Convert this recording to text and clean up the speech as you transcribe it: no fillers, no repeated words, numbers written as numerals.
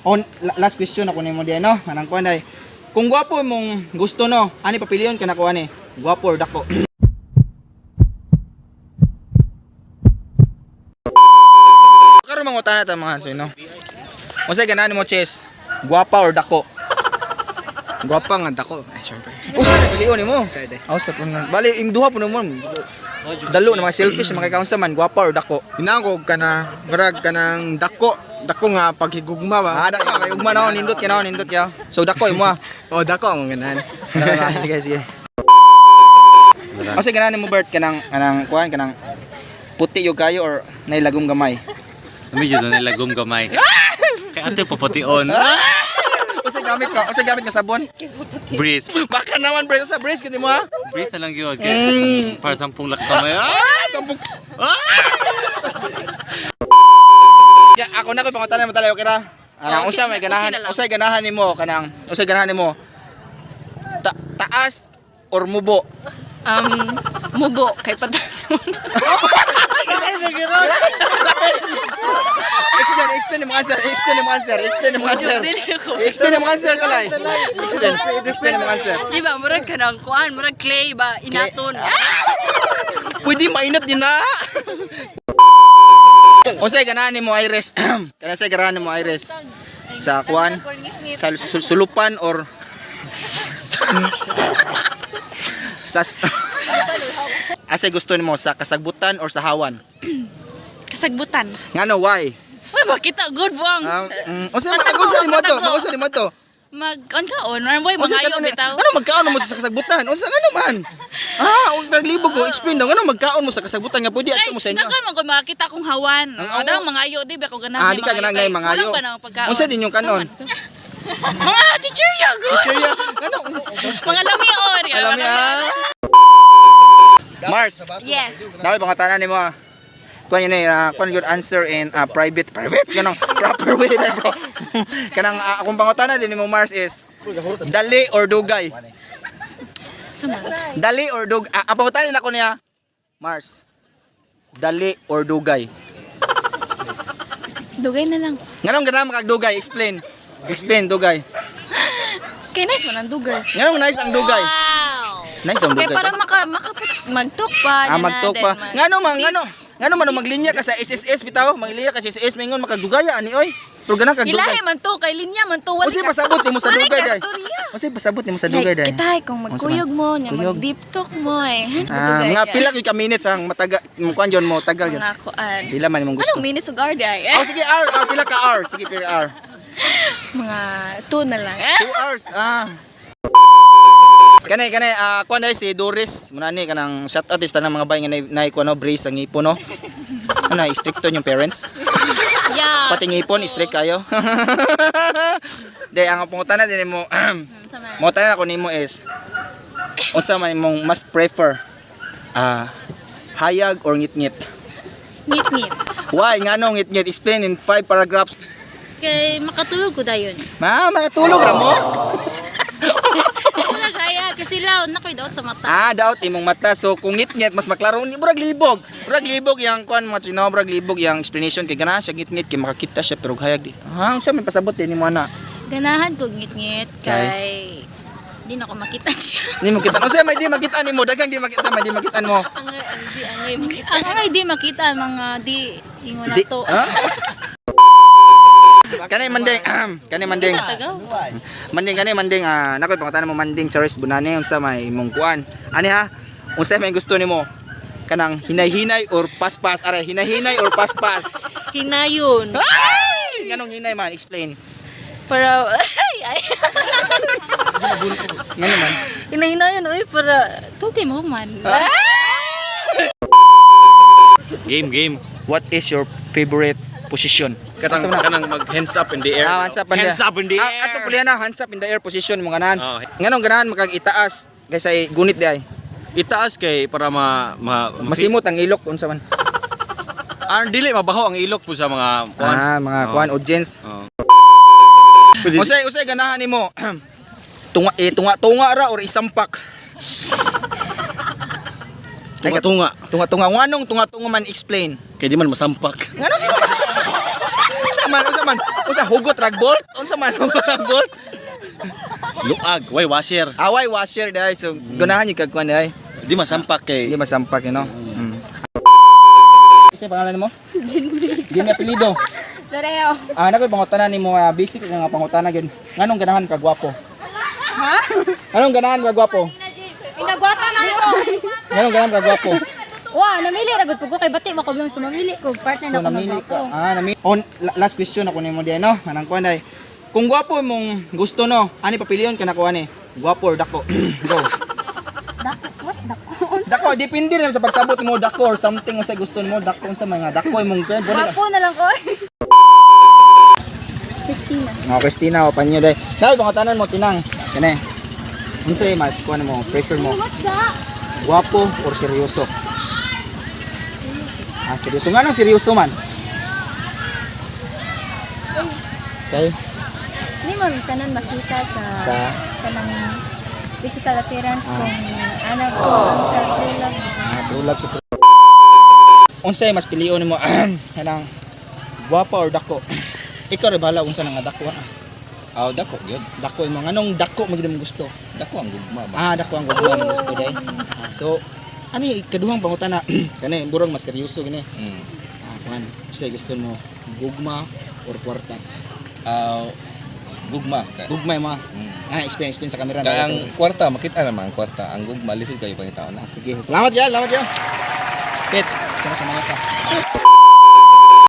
On last question ako nimo di no. Anang kuan day. Kung gwapo mong gusto no, ani papiliyon ka na kuan ni? Gwapo or dako? Karon mangutana ta mga hansoy no. Unsay ganahan mo chess? Gwapa or dako? Gwapa nga dako. Ay, syempre. Usa na pilion nimo. Side. Usa po na. Bali ing duha po mo. Dalo na mga selfish mga kaunsa man, gwapa or dako? Tinangog ka na, marag ka ng dako. Dako nga paghigugma ba? Ah, dako kay ugma na nindot kay nindot kay. So dako imo ah. O, dako ang ganahan. Sige sige. Unsay ganahan mo Bert kanang kuan kanang puti yo kayo or nailagom gamay? Medyo na nilagom gamay. Kaya ito papution. Unsay gamit ka sabon? Breeze. Baka naman Bert sa breeze kini mo ha? Breeze na lang yun. Kaya para 10 lak kamay. Sampung. Ya ako na ko pangutanan mo talayo kira. Anang usa may ganahan, usay ganahan nimo kanang usay ganahan nimo? Taas or mubo? Mubo kay patas mo. Explain mo answer. Explain mo answer. Di ba, murag ka ng kuan, murag clay ba, inaton. Pwede mainit din na. Usay ganahan nimo Iris. Kana say ganahan nimo Iris. Sa kuan, sa sulupan or sa asay gusto nimo sa kasagbutan or sa hawan? Kasagbutan. Ngano why? Uy, makita good buang. Magusa nimo to. Mag-on-kaon, boy, mangayo bitaw. Ano magkaon mo sa kasagbutan? Unsa ano man? Ug naglibog ko explain daw ano magkaon mo sa kasagbutan nga pwede ato mo sa inyo. Daghan man ko makita kong hawan. Adang mangayo di ba ko ganahan. Di ka ganahan mangayo. Unsa din yung kanon? Mga chichirya go. Chichirya. Ano? Mga lamior. Alam niya. Mars. Yeah. Daw pangatanan nimo ah. Kuan yun kuan good answer in private kanang proper way na bro. Kanang akong pangutanan din nimo Mars is dali or dugay? Sama. Dali or dug pangutanan ako niya Mars. Dali or dugay? Dugay na lang. Nganong ganahan makagdugay? Explain dugay. Kay nice man ang dugay. Nganong nice ang dugay? Nice ang dugay. Kay para magtok pa. Magtok pa. Ngano man maglinya ka sa SSS bitaw, maglinya ka sa SSS mingon makagdugaya ani oy. Pero ganang kagdugay. Ilahi man to kay linya man to wala. Unsay pasabot nimo sa dugay day? Unsay pasabot nimo sa dugay day? Kitay kung magkuyog mo, nya mag-deep talk mo eh. Mga pila ka minutes ang mataga mo kuan yon mo tagal yan. Mga kuan. Pila man imong gusto? Anong minutes ug hour day? Oh sige hour, pila ka hour? Sige pila hour. Mga 2 na lang. 2 hours. Kanay kuan day si Doris, muna ni kanang shout out is tanang mga bay nga nay kuno brace ang ipon no. Ano, stricto yung parents? Yeah. Pati ngipon, strict kayo. Day ang pangutana din mo. Mo tanan ako nimo is unsa man imong mas prefer? Hayag or ngit-ngit? Ngit-ngit. Why ngano ngit-ngit? Explain in 5 paragraphs. Kay makatulog ko dayon. Makatulog ra mo? Wala gaya kasi laon na koy daot sa mata. Daot imong mata. So kung ngit-ngit mas maklaro ni burag libog. Burag libog yang kuan mo sino burag libog yang explanation kay ganahan siya ngit-ngit kay makakita siya pero hayag di. Unsa man pasabot din nimo ana? Ganahan ko ngit-ngit kay di na ko makita siya. Di mo kita. Unsa may di makita nimo? Daghang di makita may di makitaan mo. Angay makita. Angay di makita mga di ingon Di- nato. Kanay manding nakoy pangutanan mo manding Charis Bunane unsa may imong kuan ani ha unsa may gusto nimo kanang hinay-hinay or paspas are hinay-hinay or paspas Hinayon. nganong hinay man explain Para ay. ngano man Hinahinayon oy para tugay mo man. Game. what is your favorite position Kanang mag hands up in the air. hands up in the air ato puli na hands up in the air position mo ganahan nganong ganahan makag itaas kaysa gunit di ay Itaas kay para masimot ang ilok unsa man dili mabaho ang ilok po sa mga kuan. mga kuan audience Pwede- usay ganahan nimo tunga ra or isampak Tunga-tunga. tunga nganong tunga man explain Kay di man masampak. ngano di Unsa man? Unsa hugot ragbolt? Unsa man hugot ragbolt? Luag, way washer. Away washer dai. So gunahan ni kag kuan dai. Di masampak kay. Hindi masampak you know. Isa pangalan mo? Jinmi apelyido. Loreo. Nakoy pangutanan nimo basic nga pangutanan gyud. Nganong ganahan ka gwapo? Ha? Anong ganahan ka gwapo? Pinagwapa na ko. Nganong ganahan ka gwapo? Wa, namili ra gud ko kay bati makog lang sumamili ko partner So na ko namili nagwapo. ka. Namili. Last question ako nimo diay no. Anang kuan dai. Kung gwapo mong gusto no, ani papiliyon ka na kuan ni? Gwapo or dako? Go. Dako, what dako? Dako, depende rin sa pagsabot mo dako or something sa gusto mo dako sa mga dako imong kuan. Wapo na lang ko. Christina. Christina o panyo dai. Dai pangutanan mo tinang. Kani. Unsay mas kuan mo? Prefer mo? What's up? Gwapo or seryoso? Seryoso nga no, seryoso man. Okay. Hindi mo tanan makita sa kanang physical appearance kung ano ko ang sa true love. True love sa unsay mas pilion nimo kanang gwapo or dako? Ikaw rin bala unsa nga dako Dako gyud. dako imong anong dako magid mo gusto? Dako ang gugma ba? Dako ang gugma mo gusto dai. So ani kaduhang pangutana kani burong mas seryoso gini. Kuan unsay gusto mo? Gugma or kwarta? Gugma. Gugma mo. Experience sa camera Kaya ang kwarta, makita naman ang kwarta. Ang gugma, lisod kayo pangitaon na. Sige, salamat yan, Pit. Sama-sama ka.